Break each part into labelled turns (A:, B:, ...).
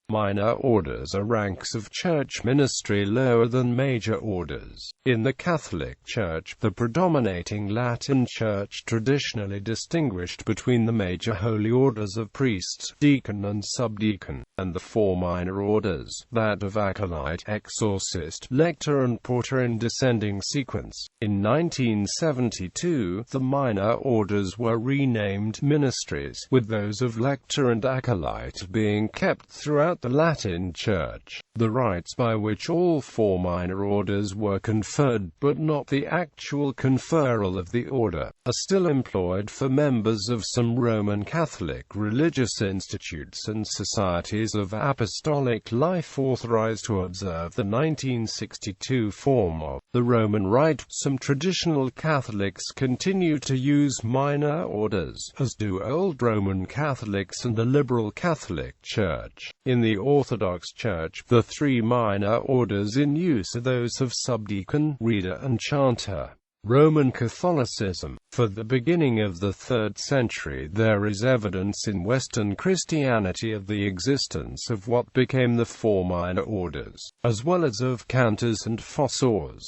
A: Minor orders are ranks of church ministry lower than major orders. In the Catholic Church, the predominating Latin Church traditionally distinguished between the major holy orders of priest, deacon and subdeacon, and the four minor orders, that of acolyte, exorcist, lector and porter in descending sequence. In 1972, the minor orders were renamed ministries, with those of lector and acolyte being kept throughout the Latin Church. The rites by which all four minor orders were conferred, but not the actual conferral of the order, are still employed for members of some Roman Catholic religious institutes and societies of apostolic life authorized to observe the 1962 form of the Roman Rite. Some traditional Catholics continue to use minor orders, as do Old Roman Catholics and the Liberal Catholic Church. In the Orthodox Church, the three minor orders in use are those of subdeacon, reader and chanter. Roman Catholicism. For the beginning of the 3rd century, there is evidence in Western Christianity of the existence of what became the four minor orders, as well as of cantors and fossors.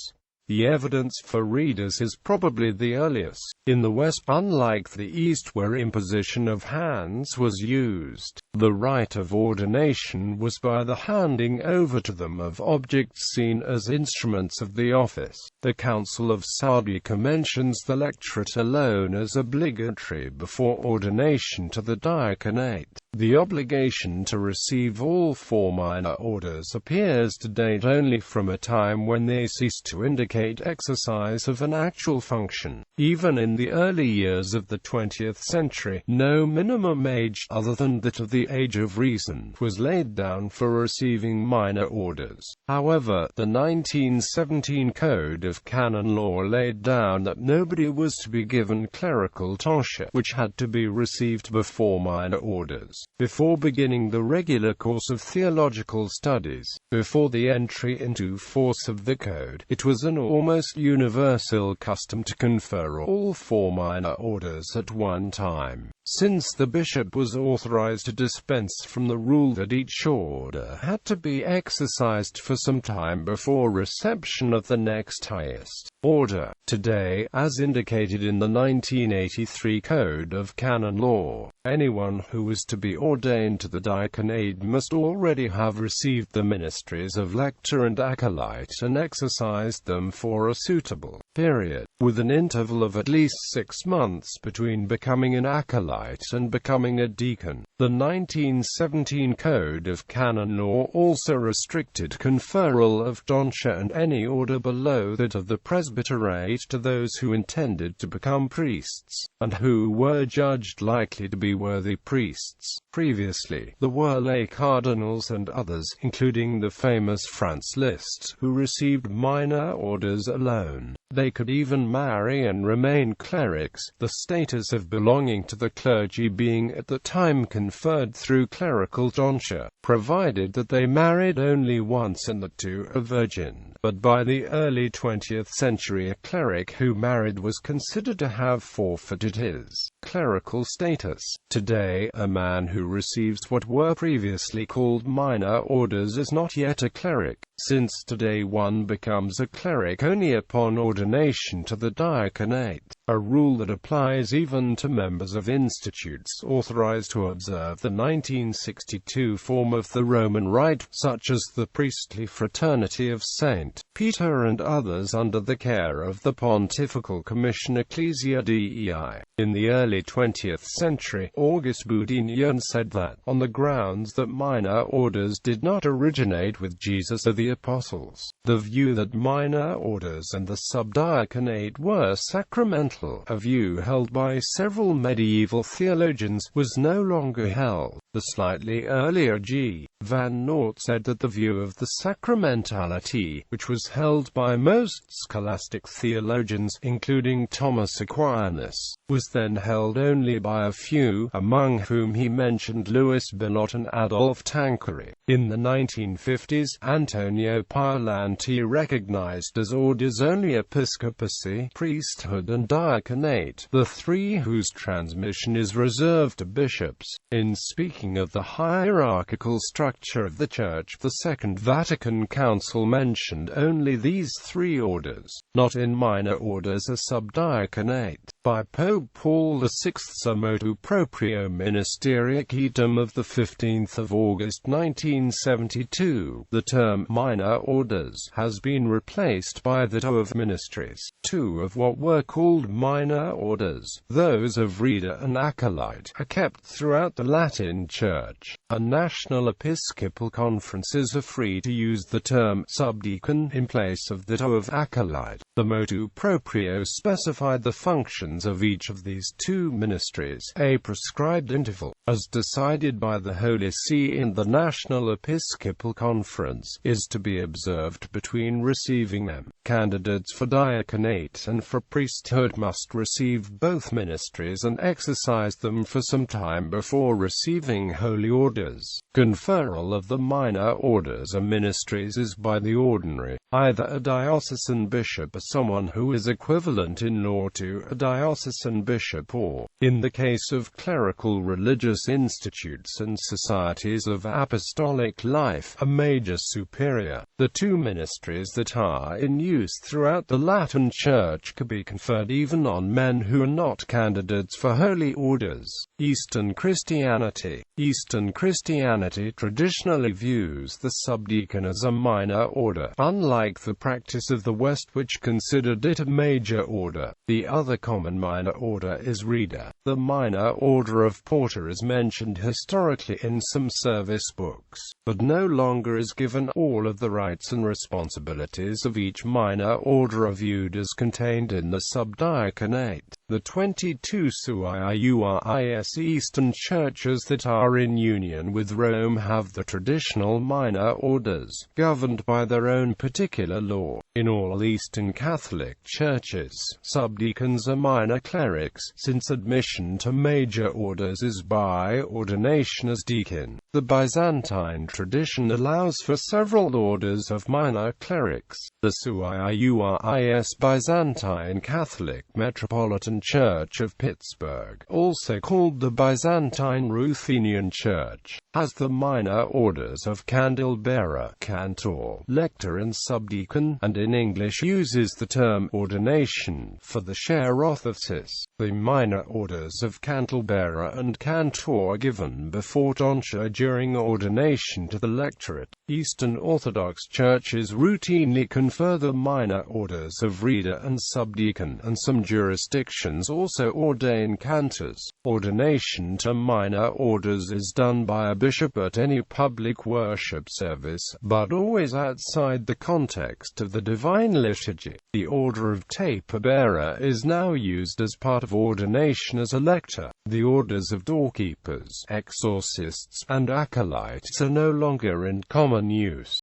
A: The evidence for readers is probably the earliest. In the West, unlike the East where imposition of hands was used, the rite of ordination was by the handing over to them of objects seen as instruments of the office. The Council of Sardica mentions the lectorate alone as obligatory before ordination to the diaconate. The obligation to receive all four minor orders appears to date only from a time when they ceased to indicate exercise of an actual function. Even in the early years of the 20th century, no minimum age, other than that of the age of reason, was laid down for receiving minor orders. However, the 1917 Code of Canon Law laid down that nobody was to be given clerical tonsure, which had to be received before minor orders, before beginning the regular course of theological studies. Before the entry into force of the code, it was an almost universal custom to confer all four minor orders at one time, since the bishop was authorized to dispense from the rule that each order had to be exercised for some time before reception of the next highest order. Today, as indicated in the 1983 Code of Canon Law, anyone who is to be ordained to the diaconate must already have received the ministries of lector and acolyte and exercised them for a suitable period, with an interval of at least 6 months between becoming an acolyte and becoming a deacon. The 1917 Code of Canon Law also restricted conferral of tonsure and any order below that of the presbyterate to those who intended to become priests, and who were judged likely to be worthy priests. Previously, there were lay cardinals and others, including the famous Franz Liszt, who received minor orders alone. They could even marry and remain clerics, the status of belonging to the clergy being at the time conferred through clerical tonsure, provided that they married only once and that two a virgin. But by the early 20th century, a cleric who married was considered to have forfeited his clerical status. Today, a man who receives what were previously called minor orders is not yet a cleric, since today one becomes a cleric only upon ordination to the diaconate, a rule that applies even to members of institutes authorized to observe the 1962 form of the Roman Rite, such as the priestly fraternity of St. Peter and others under the care of the Pontifical Commission Ecclesia.The. In the early 20th century, August Boudignon said that, on the grounds that minor orders did not originate with Jesus or the apostles, the view that minor orders and the subdiaconate were sacramental, a view held by several medieval theologians, was no longer held. The slightly earlier G. Van Noort said that the view of the sacramentality, which was held by most scholastic theologians, including Thomas Aquinas, was then held only by a few, among whom he mentioned Louis Billot and Adolphe Tanqueray. In the 1950s, Antonio Paolanti recognized as orders only episcopacy, priesthood and diaconate, the three whose transmission is reserved to bishops. In speaking of the hierarchical structure structure of the Church. The Second Vatican Council mentioned only these three orders, not in minor orders a subdiaconate. By Pope Paul VI motu proprio ministeriacitum of 15 August 1972, the term minor orders has been replaced by that of ministries. Two of what were called minor orders, those of reader and acolyte, are kept throughout the Latin Church, and national episcopal conferences are free to use the term subdeacon in place of that of acolyte. The motu proprio specified the functions of each of these two ministries, a prescribed interval, as decided by the Holy See in the National Episcopal Conference, is to be observed between receiving them. Candidates for diaconate and for priesthood must receive both ministries and exercise them for some time before receiving holy orders. Conferral of the minor orders or ministries is by the ordinary, either a diocesan bishop or someone who is equivalent in law to a diocesan bishop, or, in the case of clerical religious institutes and societies of apostolic life, a major superior. The two ministries that are in use throughout the Latin Church can be conferred even on men who are not candidates for holy orders. Eastern Christianity. Eastern Christianity traditionally views the subdeacon as a minor order, unlike the practice of the West, which considered it a major order. The other common minor order is reader. The minor order of porter is mentioned historically in some service books, but no longer is given. All of the rights and responsibilities of each minor order are viewed as contained in the subdiaconate. The 22 suiuris Eastern churches that are in union with Rome have the traditional minor orders, governed by their own particular law. In all Eastern Catholic churches, subdeacons are minor clerics, since admission to major orders is by ordination as deacon. The Byzantine tradition allows for several orders of minor clerics. The suiuris Byzantine Catholic Metropolitan Church of Pittsburgh, also called the Byzantine Ruthenian Church, has the minor orders of candlebearer, cantor, lector and subdeacon, and in English uses the term ordination for the share offices. The minor orders of candlebearer and cantor are given before tonsure during ordination to the lectorate. Eastern Orthodox churches routinely confer the minor orders of reader and subdeacon, and some jurisdictions also ordain cantors. Ordination to minor orders is done by a bishop at any public worship service, but always outside the context of the Divine Liturgy. The order of taper-bearer is now used as part of ordination as a lector. The orders of doorkeepers, exorcists, and acolytes are no longer in common use.